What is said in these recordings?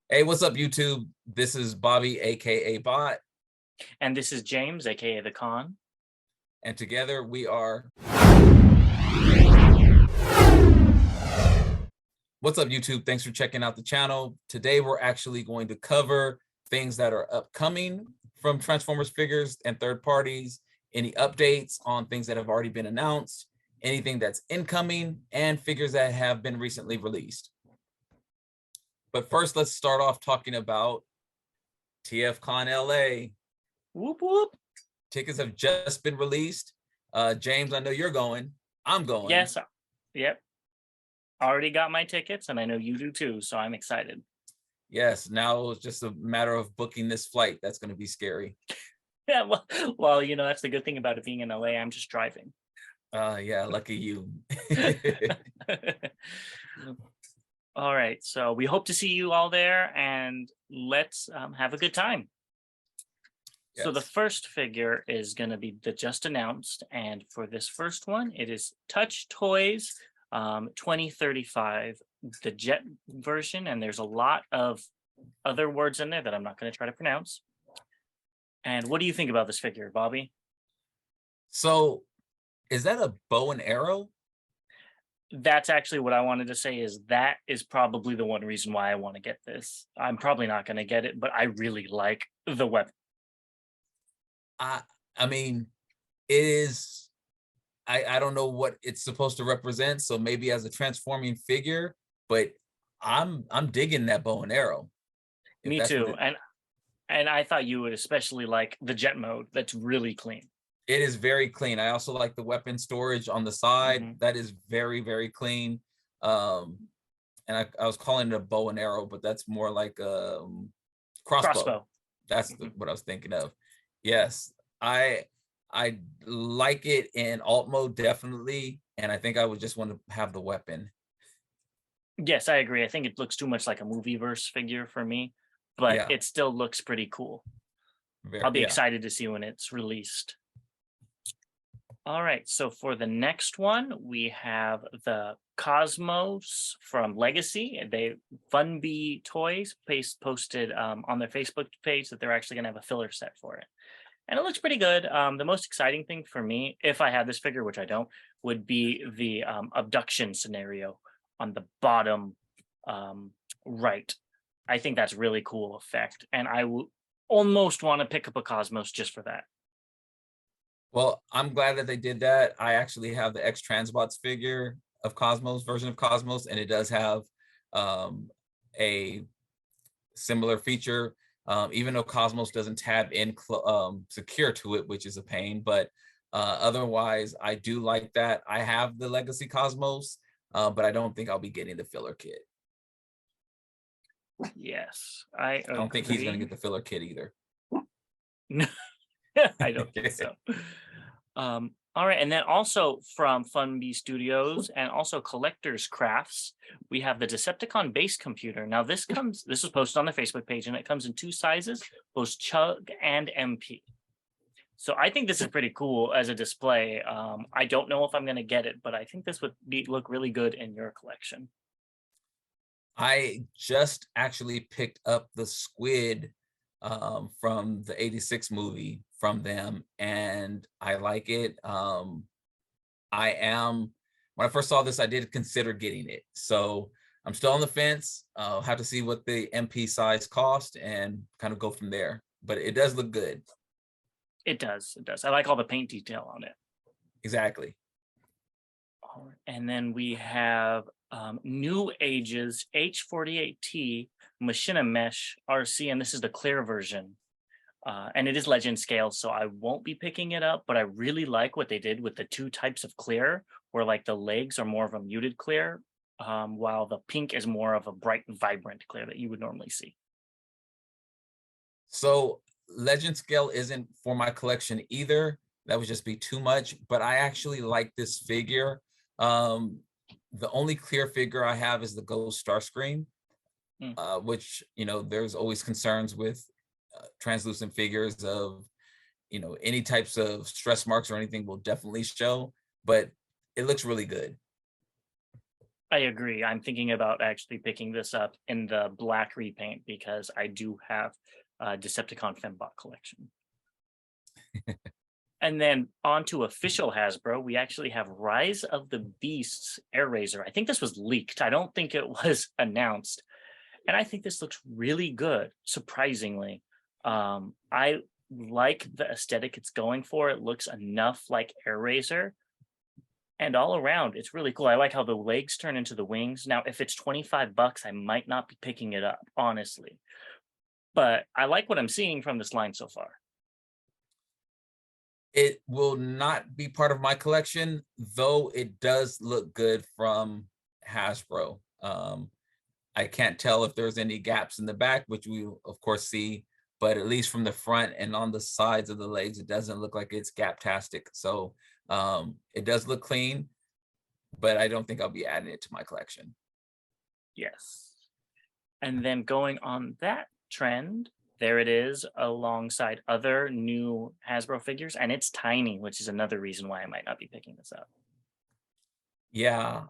Hey, what's up, YouTube? This is Bobby, aka Bot, And this is James, aka the Con. and together we are. What's up, YouTube? Thanks for checking out the channel. Today we're actually going to cover things that are upcoming from Transformers figures and third parties, any updates on things that have already been announced, anything that's incoming, and figures that have been recently released. But first, let's start off talking about TFCon LA. Whoop whoop. Tickets have just been released. James, I know you're going. I'm going. Yes. Yep. Already got my tickets, and I know you do too, so I'm excited. Yes, now it's just a matter of booking this flight. That's going to be scary. Yeah, well, that's the good thing about it being in LA. I'm just driving. Yeah, lucky you. All right, so we hope to see you all there, and let's have a good time. So the Yes. first figure is going to be the just announced, and for this first one, it is Touch Toys 2035, the Jet version, and there's a lot of other words in there that I'm not going to try to pronounce. And what do you think about this figure, Bobby? So, is that a bow and arrow? That's actually what I wanted to say. Is that is probably the one reason why I want to get this. I'm probably not going to get it, but I really like the weapon. I I mean, it is. I don't know what it's supposed to represent. So maybe as a transforming figure, but I'm digging that bow and arrow. If Me that's what too. it And I thought you would especially like the jet mode. That's really clean. it is very clean. I also like the weapon storage on the side. Hmm. That is very, very clean. Um, and I was calling it a bow and arrow, but that's more like crossbow. Crossbow. That's Hmm. what I was thinking of. Yes, I like it in alt mode definitely, and I think I would just want to have the weapon. Yes, I agree. I think it looks too much like a movie verse figure for me, but Yeah, it still looks pretty cool. very I'll be yeah. excited to see when it's released. All right, so for the next one, we have the Cosmos from Legacy. They Funbee Toys posted on their Facebook page that they're actually going to have a filler set for it, and it looks pretty good. The most exciting thing for me, if I had this figure, which I don't, would be the abduction scenario on the bottom right. I think that's really cool effect, and I would almost want to pick up a Cosmos just for that. Well, I'm glad that they did that. I actually have the X Transbots figure of Cosmos version of Cosmos, and it does have um, a similar feature. Even though Cosmos doesn't tab in secure to it, which is a pain, but otherwise, I do like that. I have the Legacy Cosmos, but I don't think I'll be getting the filler kit. Yes, I I don't think he's going to agree. get the filler kit either. No, I don't think so. All right, and then also from Funbee Studios and also Collectors Crafts, we have the Decepticon base computer. Now this was posted on the Facebook page, and it comes in two sizes, both Chug and MP. So I think this is pretty cool as a display. I don't know if I'm going to get it, but I think this would look really good in your collection. I just actually picked up the squid from the 86 movie from them, and I like it. I am, when I first saw this, I did consider getting it. So I'm still on the fence. I'll have to see what the MP size cost and kind of go from there. But it does look good. It does. It does. I like all the paint detail on it. Exactly. All right. And then we have New Ages H48T Machina Mesh RC, and this is the clear version. And it is legend scale, so I won't be picking it up, but I really like what they did with the two types of clear, where like the legs are more of a muted clear, while the pink is more of a bright, vibrant clear that you would normally see. So legend scale isn't for my collection either. That would just be too much, but I actually like this figure. Um, the only clear figure I have is the Ghost Starscream, Mm. which, there's always concerns with translucent figures of, any types of stress marks or anything will definitely show, but it looks really good. I agree. I'm thinking about actually picking this up in the black repaint because I do have a Decepticon Fembot collection. And then on to official Hasbro, we actually have Rise of the Beasts Air Razor. I think this was leaked. I don't think it was announced. And I think this looks really good, surprisingly. I like the aesthetic it's going for. It looks enough like Air Razor. And all around, it's really cool. I like how the legs turn into the wings. Now, if it's $25, I might not be picking it up, honestly. But I like what I'm seeing from this line so far. It will not be part of my collection, though it does look good from Hasbro. I can't tell if there's any gaps in the back, which we of course see, but at least from the front and on the sides of the legs, it doesn't look like it's gaptastic. So it does look clean, but I don't think I'll be adding it to my collection. Yes. And then going on that trend, there it is alongside other new Hasbro figures, and it's tiny, which is another reason why I might not be picking this up. Yeah,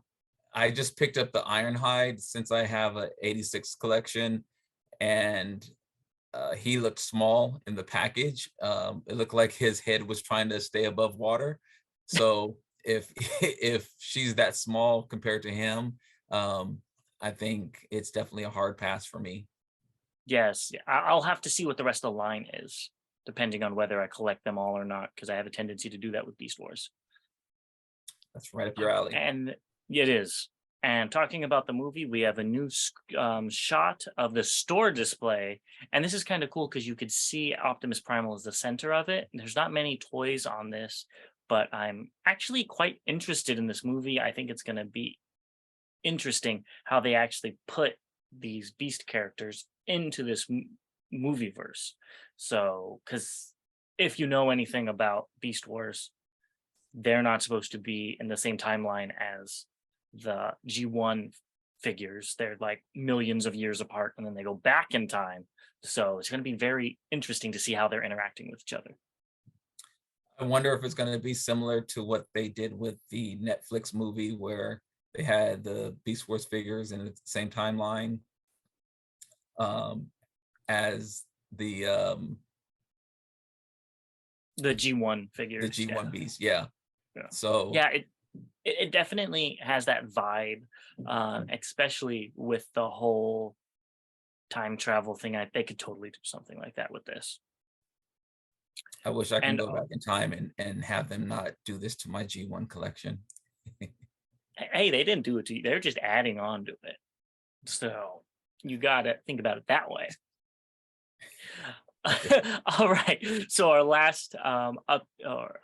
I just picked up the Ironhide since I have a 86 collection, and he looked small in the package. It looked like his head was trying to stay above water. So if if she's that small compared to him, I think it's definitely a hard pass for me. Yes, I'll have to see what the rest of the line is, depending on whether I collect them all or not, because I have a tendency to do that with Beast Wars. That's right up your alley. And it is. And talking about the movie, we have a new shot of the store display. And this is kind of cool because you could see Optimus Primal as the center of it. There's not many toys on this, but I'm actually quite interested in this movie. I think it's going to be interesting how they actually put these Beast characters into this movie verse. So, because if you know anything about Beast Wars, they're not supposed to be in the same timeline as the G1 figures. They're like millions of years apart and then they go back in time. So it's going to be very interesting to see how they're interacting with each other. I wonder if it's going to be similar to what they did with the Netflix movie where they had the Beast Wars figures in the same timeline as The G1 the figures. G1 Beast. Yeah. Yeah. So Yeah, it definitely has that vibe, especially with the whole time travel thing. They could totally do something like that with this. I wish I can And go back in time and have them not do this to my G1 collection. hey, they didn't do it to you. They're just adding on to it. So you got to think about it that way. All right. So our last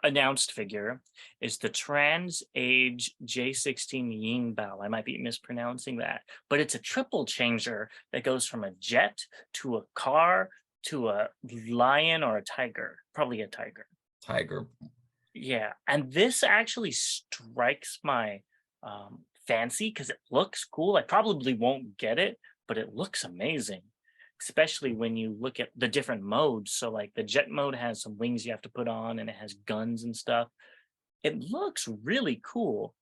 announced figure is the Trans Age J16 Ying Bao. I might be mispronouncing that, but it's a triple changer that goes from a jet to a car to a lion or a tiger, probably a tiger. Tiger. Yeah, and this actually strikes my fancy because it looks cool. I probably won't get it, but it looks amazing, especially when you look at the different modes. So like the jet mode has some wings you have to put on and it has guns and stuff. It looks really cool.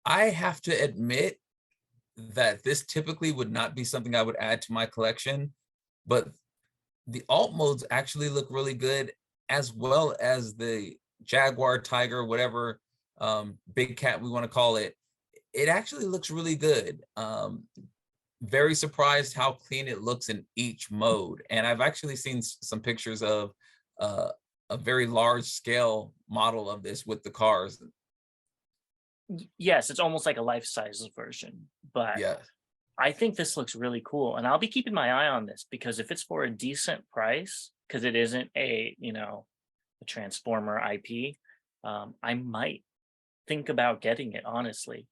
I have to admit that this typically would not be something I would add to my collection, but the alt modes actually look really good, as well as the Jaguar, Tiger, whatever big cat we want to call it. It actually looks really good. Very surprised how clean it looks in each mode. And I've actually seen some pictures of a very large scale model of this with the cars. Yes, it's almost like a life-size version, but Yeah, I think this looks really cool. And I'll be keeping my eye on this because if it's for a decent price, because it isn't a, a Transformer IP, I might think about getting it, honestly.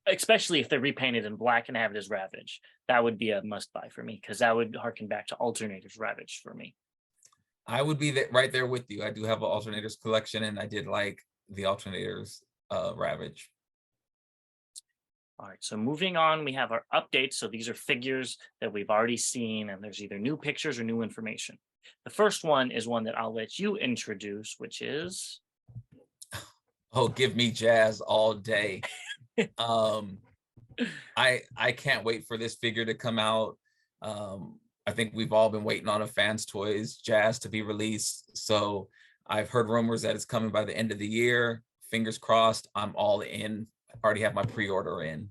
Especially if they're repainted in black and have it as Ravage. That would be a must buy for me because that would harken back to Alternators Ravage for me. I would be right there with you. I do have an alternators collection, and I did like the alternators Ravage. All right, so moving on, we have our updates. So these are figures that we've already seen, and there's either new pictures or new information. The first one is one that I'll let you introduce, which is... Oh, give me Jazz all day. Um, I can't wait for this figure to come out. I think we've all been waiting on a Fanstoys Jazz to be released. So I've heard rumors that it's coming by the end of the year. Fingers crossed. I'm all in. I already have my pre-order in.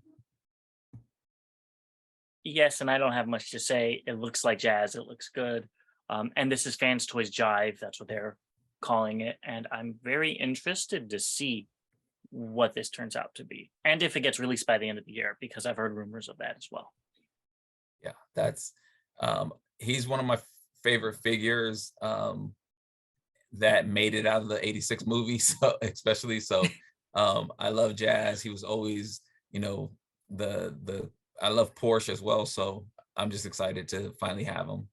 Yes, and I don't have much to say. It looks like jazz. It looks good. And this is Fans Toys Jive. That's what they're calling it. And I'm very interested to see what this turns out to be, and if it gets released by the end of the year, because I've heard rumors of that as well. Yeah, that's he's one of my favorite figures that made it out of the 86 movie, so especially so I love Jazz. He was always, you know, the I love Porsche as well, so I'm just excited to finally have him.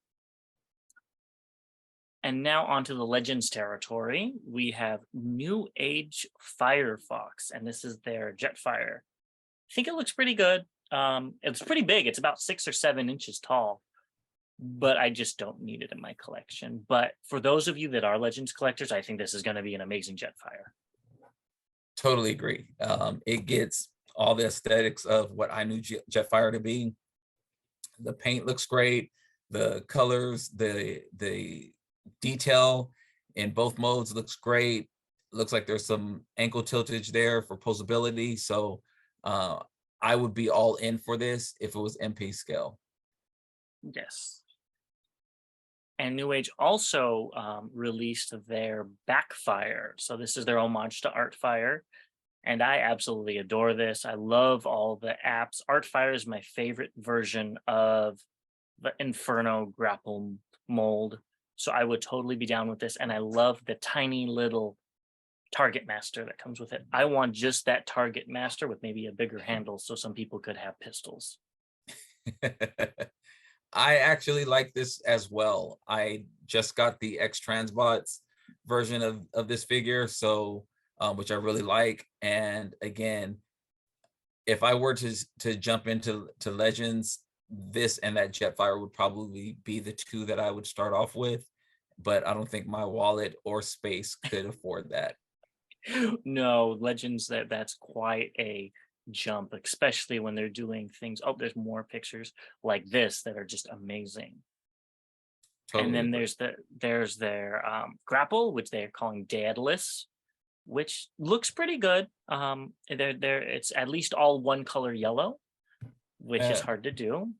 And now onto the Legends territory. We have New Age Firefox, and this is their Jetfire. I think it looks pretty good. It's pretty big. It's about 6 or 7 inches tall, but I just don't need it in my collection. But for those of you that are Legends collectors, I think this is going to be an amazing Jetfire. Totally agree. It gets all the aesthetics of what I knew Jetfire to be. The paint looks great. The colors, the detail in both modes looks great. Looks like there's some ankle tiltage there for posability. So uh, I would be all in for this if it was MP scale. Yes. And New Age also released their Backfire. So this is their homage to Artfire. And I absolutely adore this. I love all the apps. Artfire is my favorite version of the Inferno grapple mold. So I would totally be down with this. And I love the tiny little target master that comes with it. I want just that target master with maybe a bigger handle so some people could have pistols. I actually like this as well. I just got the X Transbots version of this figure, so which I really like. And again, if I were to jump into Legends, this and that Jetfire would probably be the two that I would start off with. But I don't think my wallet or space could afford that. No, Legends, that's quite a jump, especially when they're doing things. Oh, there's more pictures like this that are just amazing. And Totally then agree. there's their grapple, which they're calling Daedalus, which looks pretty good. They're it's at least all one color yellow, which is Uh, hard to do.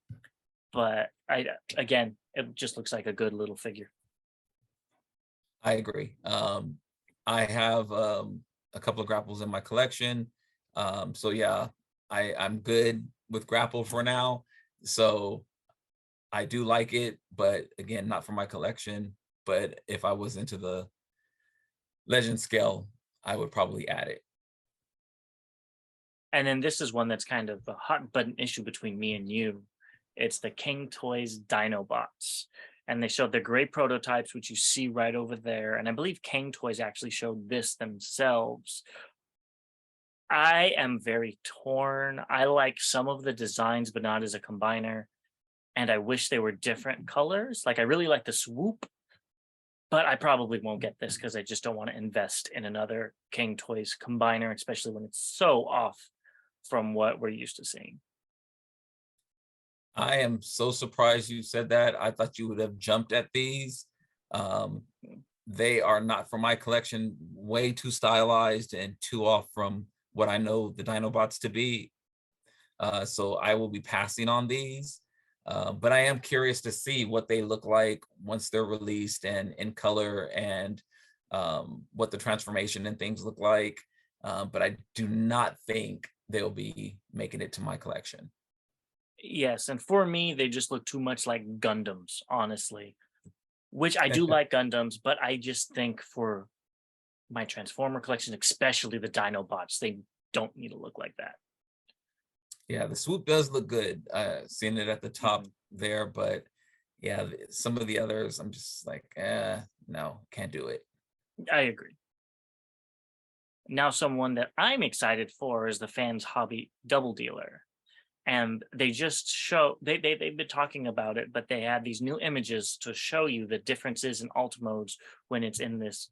But I again, it just looks like a good little figure. I agree. I have a couple of grapples in my collection. So yeah, I'm good with grapple for now. So I do like it, but again, not for my collection. But if I was into the legend scale, I would probably add it. And then this is one that's kind of a hot button issue between me and you. It's the King Toys Dinobots. And they showed the gray prototypes, which you see right over there. And I believe King Toys actually showed this themselves. I am very torn. I like some of the designs, but not as a combiner. And I wish they were different colors. Like I really like the swoop, but I probably won't get this because I just don't want to invest in another King Toys combiner, especially when it's so off from what we're used to seeing. I am so surprised you said that. I thought you would have jumped at these. Um, they are not for my collection, way too stylized and too off from what I know the Dinobots to be. So I will be passing on these. But I am curious to see what they look like once they're released and in color and what the transformation and things look like. But I do not think they'll be making it to my collection. Yes, and for me, they just look too much like Gundams, honestly. Which I do like Gundams, but I just think for my Transformer collection, especially the Dinobots, they don't need to look like that. Yeah, the swoop does look good. Seeing it at the top Mhm. there, but yeah, some of the others, I'm just like, no, can't do it. I agree. Now, someone that I'm excited for is the Fans Hobby Double Dealer. And they just show they've been talking about it, but they had these new images to show you the differences in alt modes when it's in this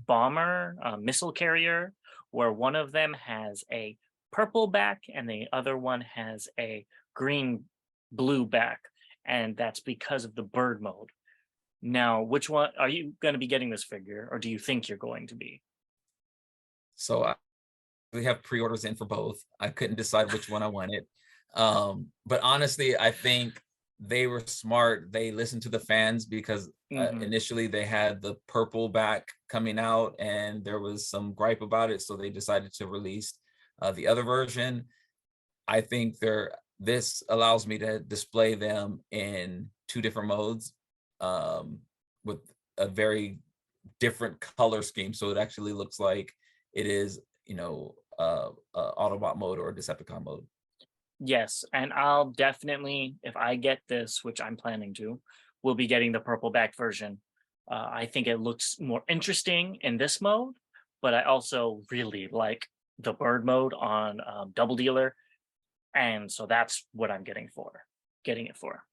bomber missile carrier, where one of them has a purple back, and the other one has a green blue back, and that's because of the bird mode. Now, which one are you going to be getting this figure, or do you think you're going to be? So we have pre-orders in for both. I couldn't decide which one I wanted. But honestly, I think they were smart. They listened to the fans because Hmm. initially they had the purple back coming out and there was some gripe about it. So they decided to release the other version. I think this allows me to display them in two different modes with a very different color scheme. So it actually looks like it is, Autobot mode or Decepticon mode. Yes, and I'll definitely, if I get this, which I'm planning to, we'll be getting the purple back version. I think it looks more interesting in this mode, but I also really like the bird mode on Double Dealer, and so that's what I'm getting it for.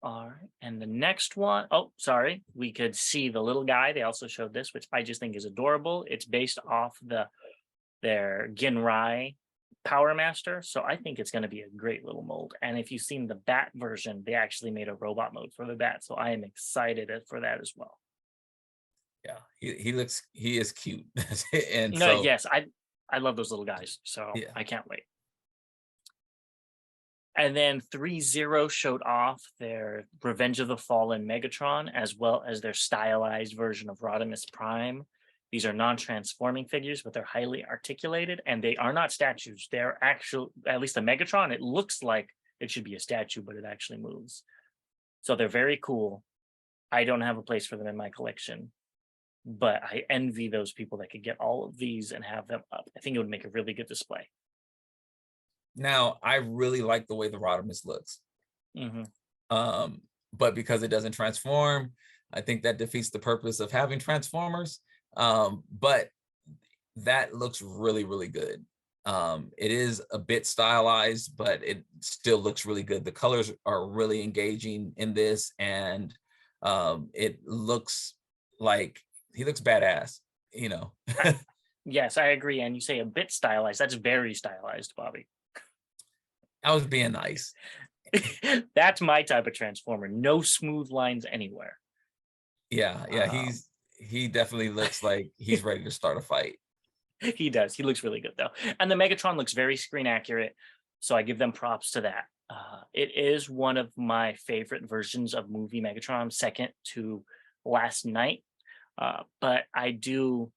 All right, and the next one, oh, sorry, we could see the little guy. They also showed this, which I just think is adorable. It's based off their Ginrai Power Master. So I think it's going to be a great little mold. And if you've seen the Bat version, they actually made a robot mode for the Bat. So I am excited for that as well. Yeah, he is cute. And No, so yes, I love those little guys. So yeah. I can't wait. And then 3-0 showed off their Revenge of the Fallen Megatron, as well as their stylized version of Rodimus Prime. These are non-transforming figures, but they're highly articulated, and they are not statues. They're actual, at least the Megatron, it looks like it should be a statue, but it actually moves. So they're very cool. I don't have a place for them in my collection, but I envy those people that could get all of these and have them up. I think it would make a really good display. Now I really like the way the Rodimus looks. Hmm. Um, but because it doesn't transform, I think that defeats the purpose of having Transformers. But that looks really, really good. It is a bit stylized, but it still looks really good. The colors are really engaging in this, and it looks like he looks badass, you know. Yes, I agree. And you say a bit stylized. That's very stylized, Bobby. I was being nice. That's my type of transformer. No smooth lines anywhere. Yeah, yeah, Um, he definitely looks like he's ready to start a fight. he does. He looks really good though, and the Megatron looks very screen accurate. So I give them props to that. It is one of my favorite versions of movie Megatron, second to Last Night. But I do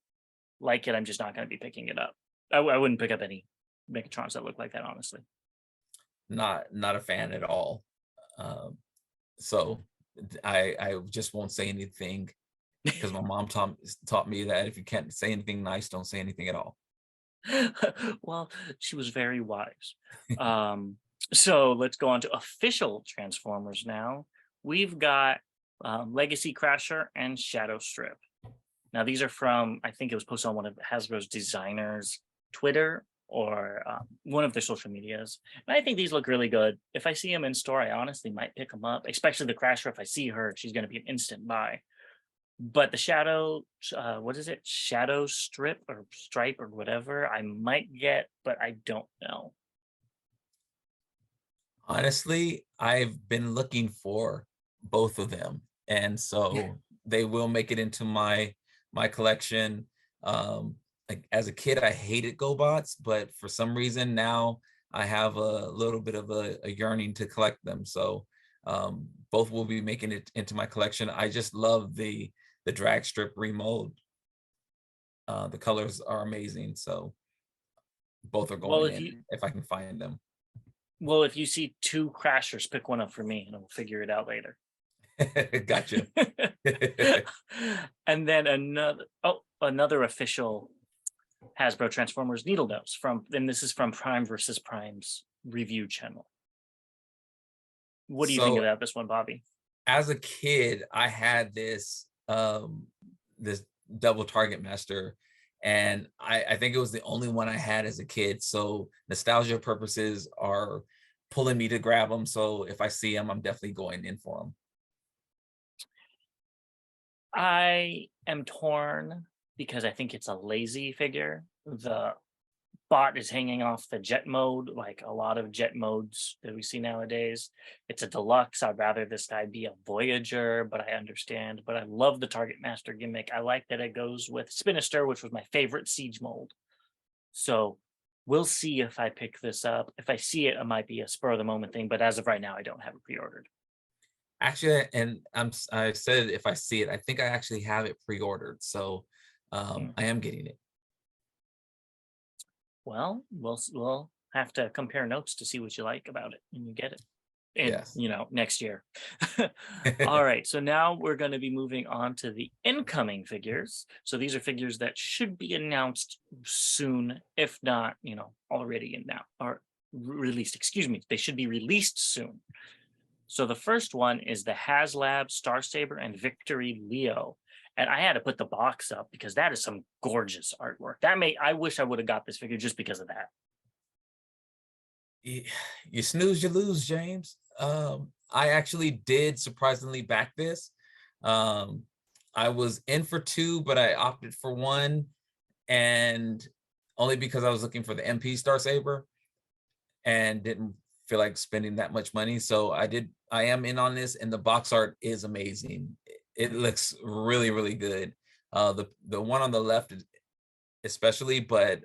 like it. I'm just not going to be picking it up. I wouldn't pick up any Megatrons that look like that, honestly. Not a fan at all. Um, so I just won't say anything because my mom taught me that if you can't say anything nice, don't say anything at all. Well, she was very wise. Um, so let's go on to official Transformers now. We've got Legacy Crasher and Shadow Strip. Now, these are from, I think it was posted on one of Hasbro's designers' Twitter or one of their social medias. And I think these look really good. If I see them in store, I honestly might pick them up, especially the Crasher. If I see her, she's going to be an instant buy. But the Shadow, what is it? Shadow Strip or Stripe or whatever, I might get, but I don't know. Honestly, I've been looking for both of them, and so they will make it into my collection. Like as a kid, I hated GoBots, but for some reason now I have a little bit of a yearning to collect them. So both will be making it into my collection. I just love the drag strip remold. The colors are amazing, so both are Well, going if in you if I can find them. well, if you see two Crashers, pick one up for me, and we'll figure it out later. Gotcha. And then another official Hasbro Transformers Needle Nose and this is from Prime versus Prime's review channel. What do you think So about this one, Bobby? as a kid, I had this double target master, and I think it was the only one I had as a kid. So nostalgia purposes are pulling me to grab them. So if I see them, I'm definitely going in for them. I am torn because I think it's a lazy figure. bot is hanging off the jet mode, like a lot of jet modes that we see nowadays. It's a deluxe. I'd rather this guy be a Voyager, but I understand. But I love the Target Master gimmick. I like that it goes with Sinister, which was my favorite Siege mold. So we'll see if I pick this up. If I see it, it might be a spur of the moment thing. But as of right now, I don't have it pre-ordered. Actually, and I said if I see it, I think I actually have it pre-ordered. So I am getting it. Well, we'll have to compare notes to see what you like about it when you get it in, Yes. next year. All right, so now we're going to be moving on to the incoming figures. So these are figures that should be announced soon, if not, already in now or released. Excuse me, they should be released soon. So the first one is the HasLab Star Saber and Victory Leo. And I had to put the box up because that is some gorgeous artwork. I wish I would have got this figure just because of that. You snooze, you lose, James. I actually did surprisingly back this. I was in for two, but I opted for one, and only because I was looking for the MP Star Saber and didn't feel like spending that much money. So I am in on this, and the box art is amazing. It looks really, really good. The one on the left especially, but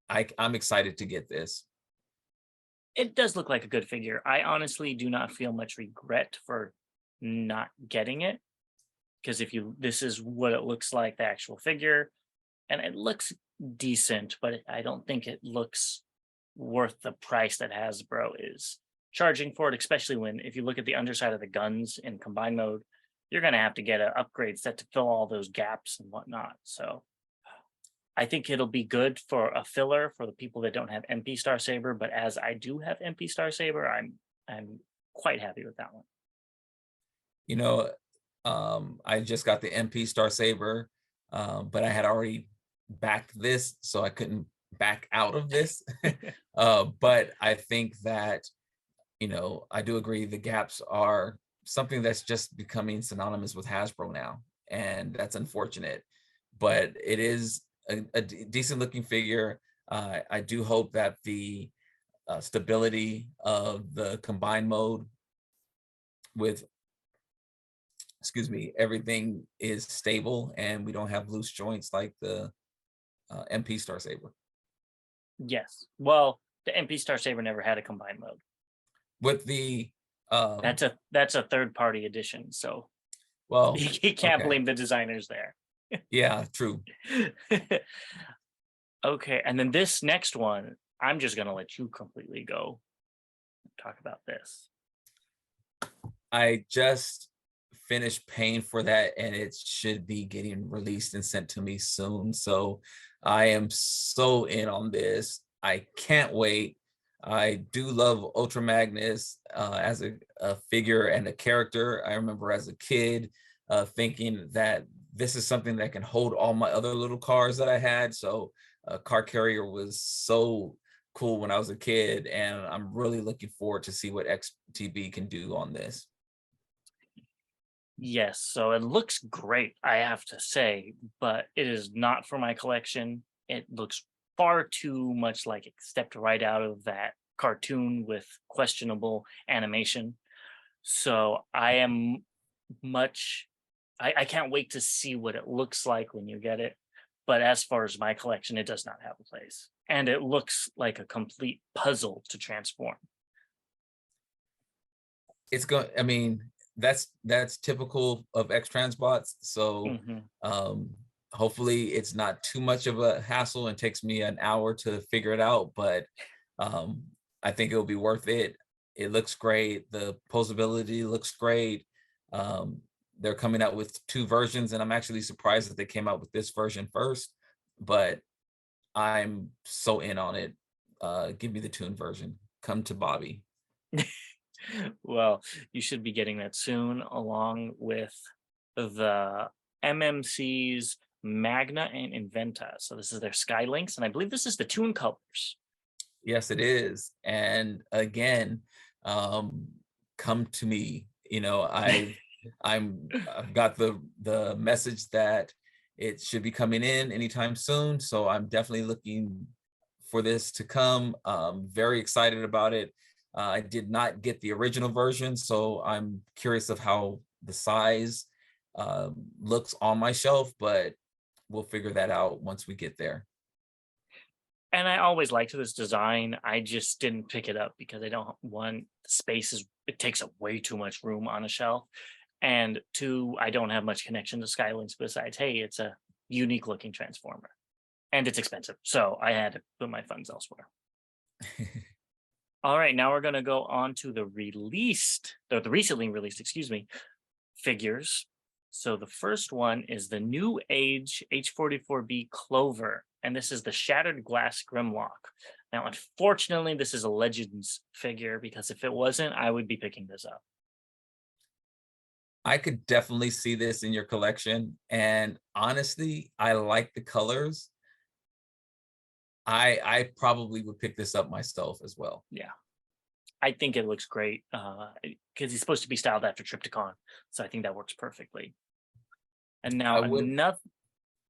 I'm excited to get this. It does look like a good figure. I honestly do not feel much regret for not getting it, because this is what it looks like, the actual figure, and it looks decent, but I don't think it looks worth the price that Hasbro is charging for it, especially if you look at the underside of the guns in combined mode, you're going to have to get an upgrade set to fill all those gaps and whatnot. So I think it'll be good for a filler for the people that don't have MP Star Saber, but as I do have MP Star Saber, I'm quite happy with that one. You know, I just got the MP Star Saber, but I had already backed this, so I couldn't back out of this. But I think that, I do agree the gaps are something that's just becoming synonymous with Hasbro now, and that's unfortunate. But it is a decent looking figure. I do hope that the stability of the combined mode with, excuse me, everything is stable and we don't have loose joints like the MP Star Saber. Yes. Well, the MP Star Saber never had a combined mode. With the that's a third party edition, so well, you can't blame the designers there. Yeah, true. Okay, and then this next one, I'm just gonna let you completely go talk about this. I just finished paying for that, and it should be getting released and sent to me soon. So I am so in on this. I can't wait. I do love Ultra Magnus as a figure and a character. I remember as a kid thinking that this is something that can hold all my other little cars that I had. So car carrier was so cool when I was a kid, and I'm really looking forward to see what XTB can do on this. Yes, so it looks great, I have to say, but it is not for my collection. It looks far too much like it stepped right out of that cartoon with questionable animation. So I am I can't wait to see what it looks like when you get it. But as far as my collection, it does not have a place. And it looks like a complete puzzle to transform. It's going, I mean, that's typical of X Transbots. So hopefully it's not too much of a hassle and takes me an hour to figure it out, but I think it'll be worth it. It looks great. The posability looks great. They're coming out with two versions, and I'm actually surprised that they came out with this version first, but I'm so in on it. Give me the Toon version. Come to Bobby. Well, you should be getting that soon, along with the MMC's Magna and Inventa. So this is their Skylinks, and I believe this is the Toon colors. Yes, it is. And again, come to me. I've got the message that it should be coming in anytime soon. So I'm definitely looking for this to come. Very excited about it. I did not get the original version, so I'm curious of how the size looks on my shelf, but we'll figure that out once we get there. And I always liked this design. I just didn't pick it up because I don't want space is it takes up way too much room on a shelf. And two, I don't have much connection to Skylinks besides, hey, it's a unique looking transformer. And it's expensive. So I had to put my funds elsewhere. All right, now we're gonna go on to the recently released, excuse me, figures. So the first one is the New Age H44B Clover, and this is the Shattered Glass Grimlock. Now, unfortunately, this is a Legends figure because if it wasn't, I would be picking this up. I could definitely see this in your collection, and honestly, I like the colors. I probably would pick this up myself as well. Yeah, I think it looks great because he's supposed to be styled after Triptychon, so I think that works perfectly. And I now would another,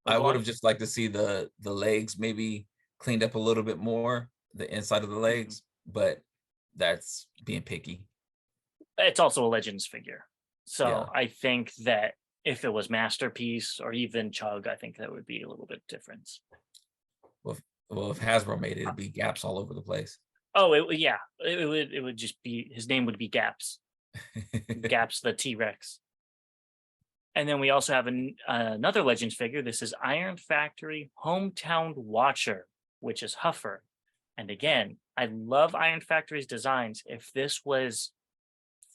oh, I go would on. have just liked to see the legs maybe cleaned up a little bit more, the inside of the Mhm. legs, but that's being picky. It's also a Legends figure, Yeah. so I think that if it was Masterpiece or even Chug, I think that would be a little bit different. Well, if Hasbro made it, it'd be gaps all over the place. Oh, yeah, it would just be his name would be Gaps. Gaps the T-Rex. And then we also have another Legends figure. This is Iron Factory Hometown Watcher, which is Huffer. And again, I love Iron Factory's designs. If this was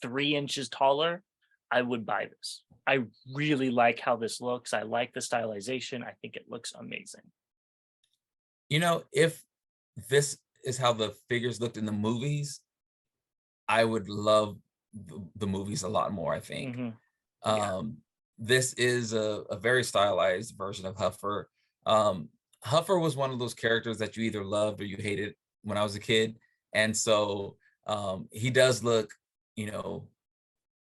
3 inches taller, I would buy this. I really like how this looks. I like the stylization. I think it looks amazing. If this is how the figures looked in the movies, I would love the movies a lot more, I think. Hmm. Yeah. Um, this is a very stylized version of Huffer. Um, Huffer was one of those characters that you either loved or you hated when I was a kid. And so he does look, little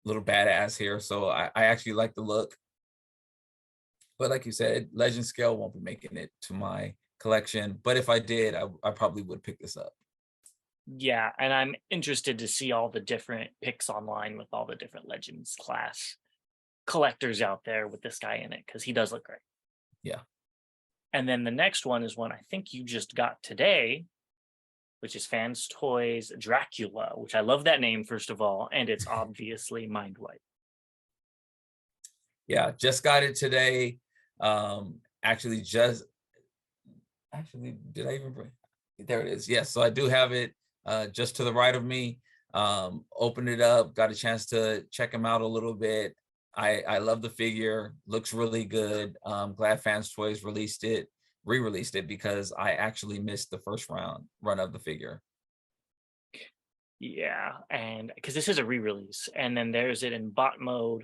badass here. So I actually like the look. But like you said, Legend Scale won't be making it to my collection. But if I did, I probably would pick this up. Yeah, and I'm interested to see all the different picks online with all the different Legends class collectors out there with this guy in it because he does look great. Yeah. And then the next one is one I think you just got today, which is Fanstoys Dracula, which I love that name, first of all, and it's obviously mind wipe. Yeah, just got it today. Actually, did I even bring? There it is. Yes, so I do have it just to the right of me. Opened it up, got a chance to check him out a little bit. I love the figure, looks really good. Glad Fans Toys re-released it because I actually missed the first run of the figure. Yeah, and because this is a re-release, and then there's it in bot mode,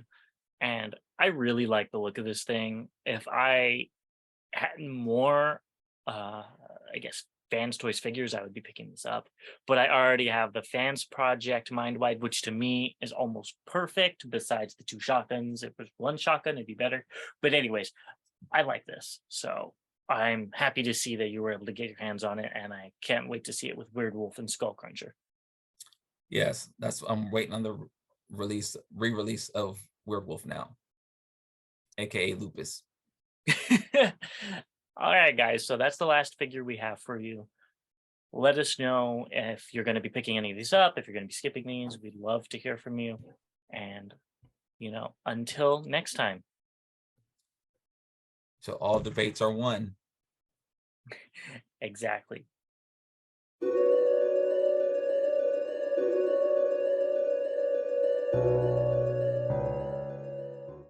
and I really like the look of this thing. If I had more, uh, I guess Fans Toys figures, I would be picking this up. But I already have the Fans Project Mind Wide, which to me is almost perfect. Besides the two shotguns, if it was one shotgun, it'd be better. But anyways, I like this, so I'm happy to see that you were able to get your hands on it, and I can't wait to see it with Weird Wolf and Skullcruncher. Yes, I'm waiting on the re-release of Werewolf now, aka Lupus. All right, guys. So that's the last figure we have for you. Let us know if you're going to be picking any of these up, if you're going to be skipping these. We'd love to hear from you. And, until next time. So all debates are won. Exactly.